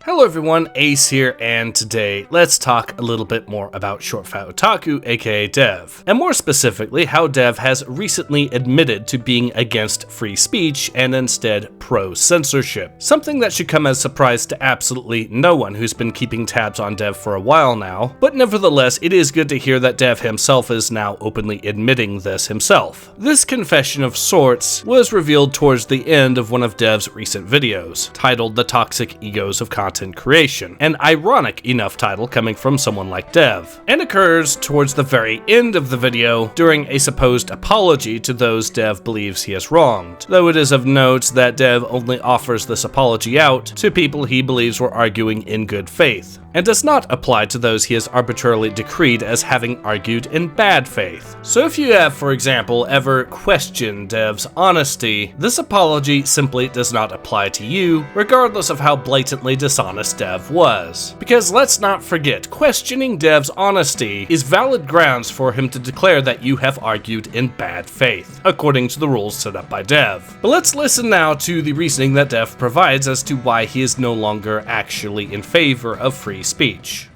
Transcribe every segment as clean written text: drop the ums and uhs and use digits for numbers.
Hello everyone, Ace here, and today let's talk a little bit more about Short Fat Otaku aka Dev, and more specifically how Dev has recently admitted to being against free speech and instead pro-censorship, something that should come as a surprise to absolutely no one who's been keeping tabs on Dev for a while now, but nevertheless it is good to hear that Dev himself is now openly admitting this himself. This confession of sorts was revealed towards the end of one of Dev's recent videos, titled The Toxic Egos of Content Creation, an ironic enough title coming from someone like Dev, and occurs towards the very end of the video during a supposed apology to those Dev believes he has wronged, though it is of note that Dev only offers this apology out to people he believes were arguing in good faith, and does not apply to those he has arbitrarily decreed as having argued in bad faith. So if you have, for example, ever questioned Dev's honesty, this apology simply does not apply to you, regardless of how blatantly dishonest Dev was. Because let's not forget, questioning Dev's honesty is valid grounds for him to declare that you have argued in bad faith, according to the rules set up by Dev. But let's listen now to the reasoning that Dev provides as to why he is no longer actually in favor of free speech.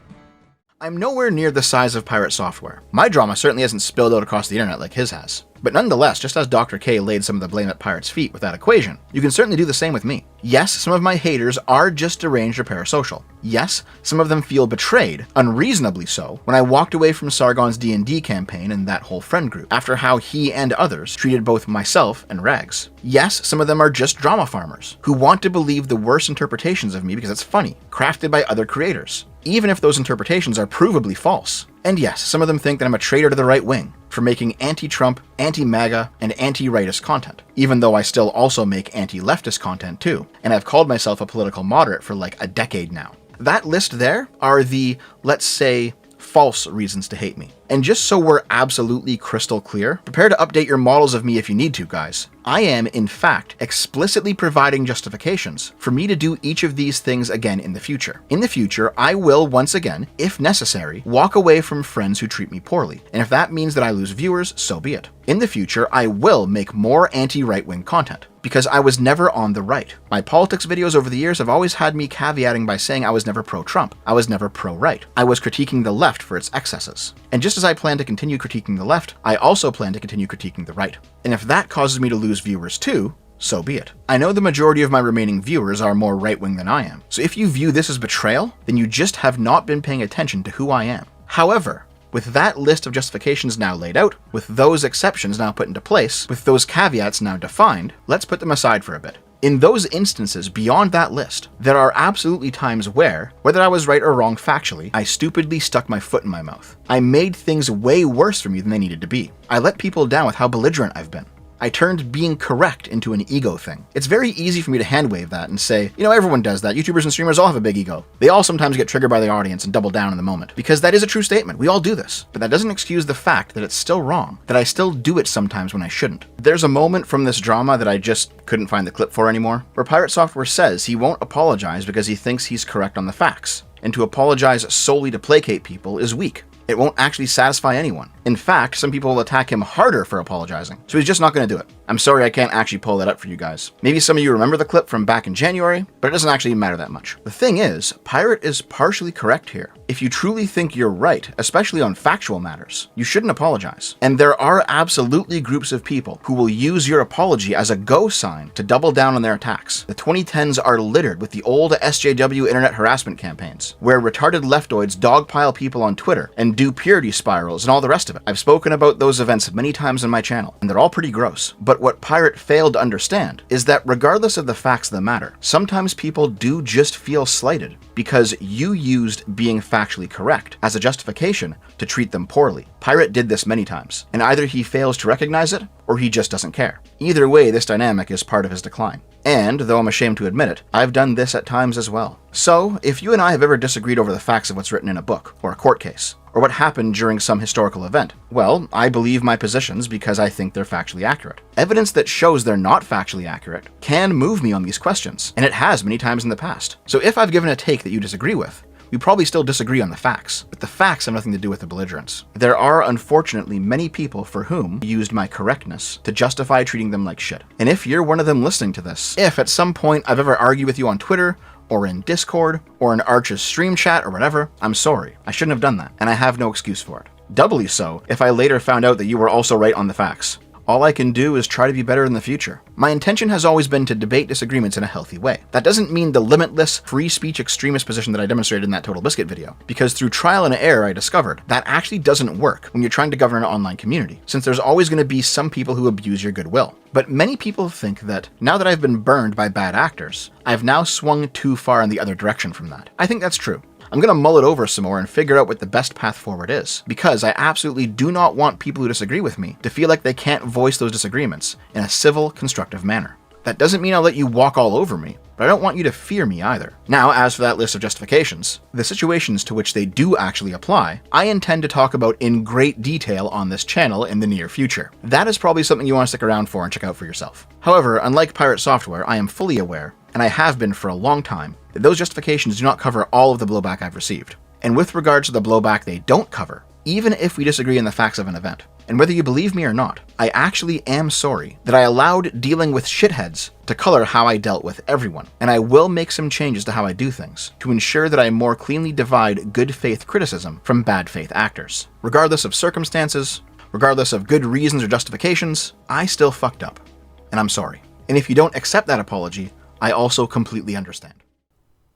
I'm nowhere near the size of Pirate Software. My drama certainly hasn't spilled out across the internet like his has. But nonetheless, just as Dr. K laid some of the blame at Pirate's feet with that equation, you can certainly do the same with me. Yes, some of my haters are just deranged or parasocial. Yes, some of them feel betrayed, unreasonably so, when I walked away from Sargon's D&D campaign and that whole friend group, after how he and others treated both myself and Rags. Yes, some of them are just drama farmers, who want to believe the worst interpretations of me because it's funny, crafted by other creators, even if those interpretations are provably false. And yes, some of them think that I'm a traitor to the right wing for making anti-Trump, anti-MAGA, and anti-rightist content, even though I still also make anti-leftist content too, and I've called myself a political moderate for like a decade now. That list there are the, let's say, false reasons to hate me. And just so we're absolutely crystal clear, prepare to update your models of me if you need to, guys. I am, in fact, explicitly providing justifications for me to do each of these things again in the future. In the future, I will once again, if necessary, walk away from friends who treat me poorly, and if that means that I lose viewers, so be it. In the future, I will make more anti-right-wing content, because I was never on the right. My politics videos over the years have always had me caveating by saying I was never pro-Trump, I was never pro-right. I was critiquing the left for its excesses. And just as I plan to continue critiquing the left, I also plan to continue critiquing the right. And if that causes me to lose viewers too, so be it. I know the majority of my remaining viewers are more right-wing than I am, so if you view this as betrayal, then you just have not been paying attention to who I am. However, with that list of justifications now laid out, with those exceptions now put into place, with those caveats now defined, let's put them aside for a bit. In those instances beyond that list, there are absolutely times where, whether I was right or wrong factually, I stupidly stuck my foot in my mouth. I made things way worse for me than they needed to be. I let people down with how belligerent I've been. I turned being correct into an ego thing. It's very easy for me to hand-wave that and say, you know, everyone does that. YouTubers and streamers all have a big ego. They all sometimes get triggered by the audience and double down in the moment. Because that is a true statement. We all do this. But that doesn't excuse the fact that it's still wrong, that I still do it sometimes when I shouldn't. There's a moment from this drama that I just couldn't find the clip for anymore, where Pirate Software says he won't apologize because he thinks he's correct on the facts, and to apologize solely to placate people is weak. It won't actually satisfy anyone. In fact, some people will attack him harder for apologizing, so he's just not going to do it. I'm sorry I can't actually pull that up for you guys. Maybe some of you remember the clip from back in January, but it doesn't actually matter that much. The thing is, Pirate is partially correct here. If you truly think you're right, especially on factual matters, you shouldn't apologize. And there are absolutely groups of people who will use your apology as a go sign to double down on their attacks. The 2010s are littered with the old SJW internet harassment campaigns, where retarded leftoids dogpile people on Twitter and do purity spirals and all the rest of it. I've spoken about those events many times on my channel, and they're all pretty gross. But what Pirate failed to understand is that regardless of the facts that matter, sometimes people do just feel slighted because you used being factually correct as a justification to treat them poorly. Pirate did this many times, and either he fails to recognize it or he just doesn't care. Either way, this dynamic is part of his decline. And, though I'm ashamed to admit it, I've done this at times as well. So, if you and I have ever disagreed over the facts of what's written in a book, or a court case, or what happened during some historical event, well, I believe my positions because I think they're factually accurate. Evidence that shows they're not factually accurate can move me on these questions, and it has many times in the past. So if I've given a take that you disagree with, we probably still disagree on the facts, but the facts have nothing to do with the belligerence. There are unfortunately many people for whom used my correctness to justify treating them like shit. And if you're one of them listening to this, if at some point I've ever argued with you on Twitter, or in Discord, or in Arch's stream chat, or whatever, I'm sorry. I shouldn't have done that, and I have no excuse for it. Doubly so if I later found out that you were also right on the facts. All I can do is try to be better in the future. My intention has always been to debate disagreements in a healthy way. That doesn't mean the limitless, free speech extremist position that I demonstrated in that Total Biscuit video, because through trial and error I discovered that actually doesn't work when you're trying to govern an online community, since there's always going to be some people who abuse your goodwill. But many people think that, now that I've been burned by bad actors, I've now swung too far in the other direction from that. I think that's true. I'm going to mull it over some more and figure out what the best path forward is, because I absolutely do not want people who disagree with me to feel like they can't voice those disagreements in a civil, constructive manner. That doesn't mean I'll let you walk all over me, but I don't want you to fear me either. Now, as for that list of justifications, the situations to which they do actually apply, I intend to talk about in great detail on this channel in the near future. That is probably something you want to stick around for and check out for yourself. However, unlike Pirate Software, I am fully aware, and I have been for a long time, that those justifications do not cover all of the blowback I've received. And with regards to the blowback they don't cover, even if we disagree on the facts of an event, and whether you believe me or not, I actually am sorry that I allowed dealing with shitheads to color how I dealt with everyone, and I will make some changes to how I do things, to ensure that I more cleanly divide good faith criticism from bad faith actors. Regardless of circumstances, regardless of good reasons or justifications, I still fucked up, and I'm sorry. And if you don't accept that apology, I also completely understand.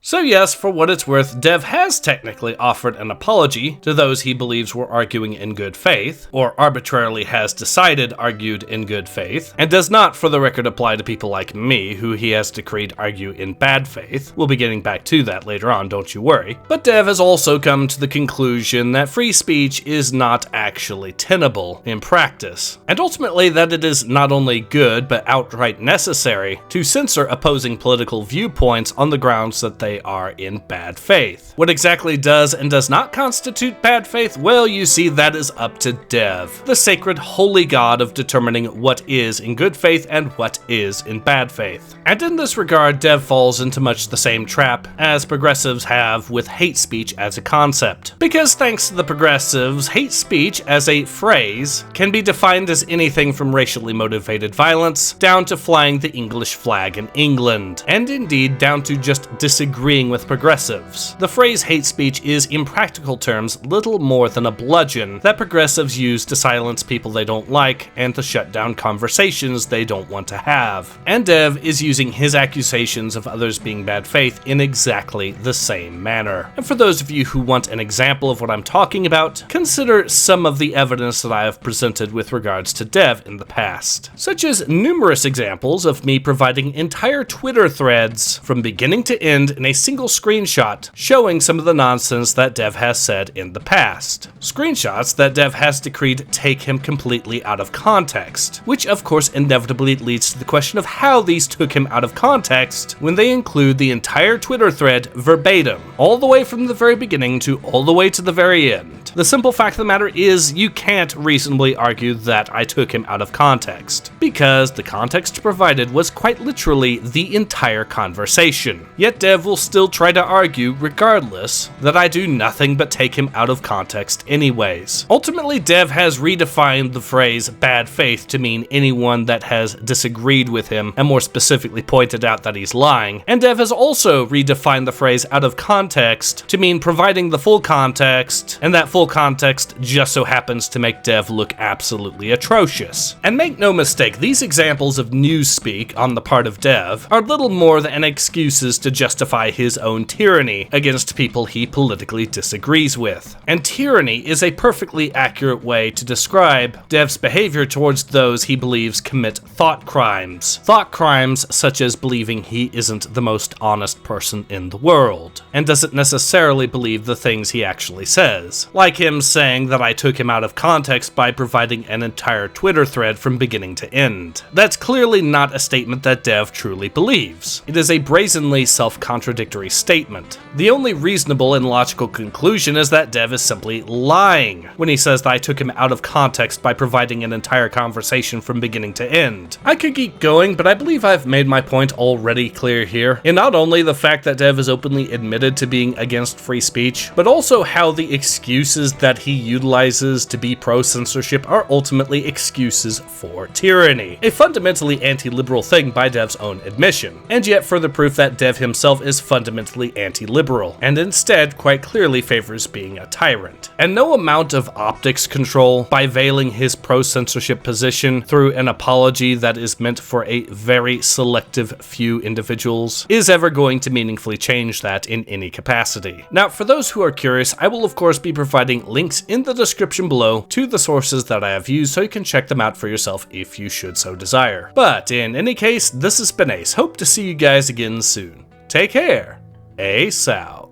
So yes, for what it's worth, Dev has technically offered an apology to those he believes were arguing in good faith, or arbitrarily has decided argued in good faith, and does not, for the record, apply to people like me, who he has decreed argue in bad faith. We'll be getting back to that later on, don't you worry. But Dev has also come to the conclusion that free speech is not actually tenable in practice, and ultimately that it is not only good, but outright necessary to censor opposing political viewpoints on the grounds that they are in bad faith. What exactly does and does not constitute bad faith? Well, you see, that is up to Dev, the sacred holy god of determining what is in good faith and what is in bad faith. And in this regard, Dev falls into much the same trap as progressives have with hate speech as a concept. Because thanks to the progressives, hate speech as a phrase can be defined as anything from racially motivated violence down to flying the English flag in England, and indeed down to just disagreeing with progressives. The phrase hate speech is, in practical terms, little more than a bludgeon that progressives use to silence people they don't like and to shut down conversations they don't want to have. And Dev is using his accusations of others being bad faith in exactly the same manner. And for those of you who want an example of what I'm talking about, consider some of the evidence that I have presented with regards to Dev in the past, such as numerous examples of me providing entire Twitter threads from beginning to end in a single screenshot showing some of the nonsense that Dev has said in the past. Screenshots that Dev has decreed take him completely out of context, which of course inevitably leads to the question of how these took him out of context when they include the entire Twitter thread verbatim, all the way from the very beginning to all the way to the very end. The simple fact of the matter is, you can't reasonably argue that I took him out of context, because the context provided was quite literally the entire conversation. Yet Dev will still try to argue, regardless, that I do nothing but take him out of context anyways. Ultimately, Dev has redefined the phrase bad faith to mean anyone that has disagreed with him, and more specifically pointed out that he's lying. And Dev has also redefined the phrase out of context to mean providing the full context, and that full context just so happens to make Dev look absolutely atrocious. And make no mistake, these examples of newspeak on the part of Dev are little more than excuses to justify his own tyranny against people he politically disagrees with. And tyranny is a perfectly accurate way to describe Dev's behavior towards those he believes commit thought crimes. Thought crimes such as believing he isn't the most honest person in the world, and doesn't necessarily believe the things he actually says. Like him saying that I took him out of context by providing an entire Twitter thread from beginning to end. That's clearly not a statement that Dev truly believes. It is a brazenly self-contradictory statement. The only reasonable and logical conclusion is that Dev is simply lying when he says that I took him out of context by providing an entire conversation from beginning to end. I could keep going, but I believe I've made my point already clear here, in not only the fact that Dev has openly admitted to being against free speech, but also how the excuses excuses that he utilizes to be pro-censorship are ultimately excuses for tyranny, a fundamentally anti-liberal thing by Dev's own admission, and yet further proof that Dev himself is fundamentally anti-liberal, and instead quite clearly favors being a tyrant. And no amount of optics control, by veiling his pro-censorship position through an apology that is meant for a very selective few individuals, is ever going to meaningfully change that in any capacity. Now, for those who are curious, I will of course be providing links in the description below to the sources that I have used, so you can check them out for yourself if you should so desire. But in any case, this has been Ace. Hope to see you guys again soon. Take care. Ace out.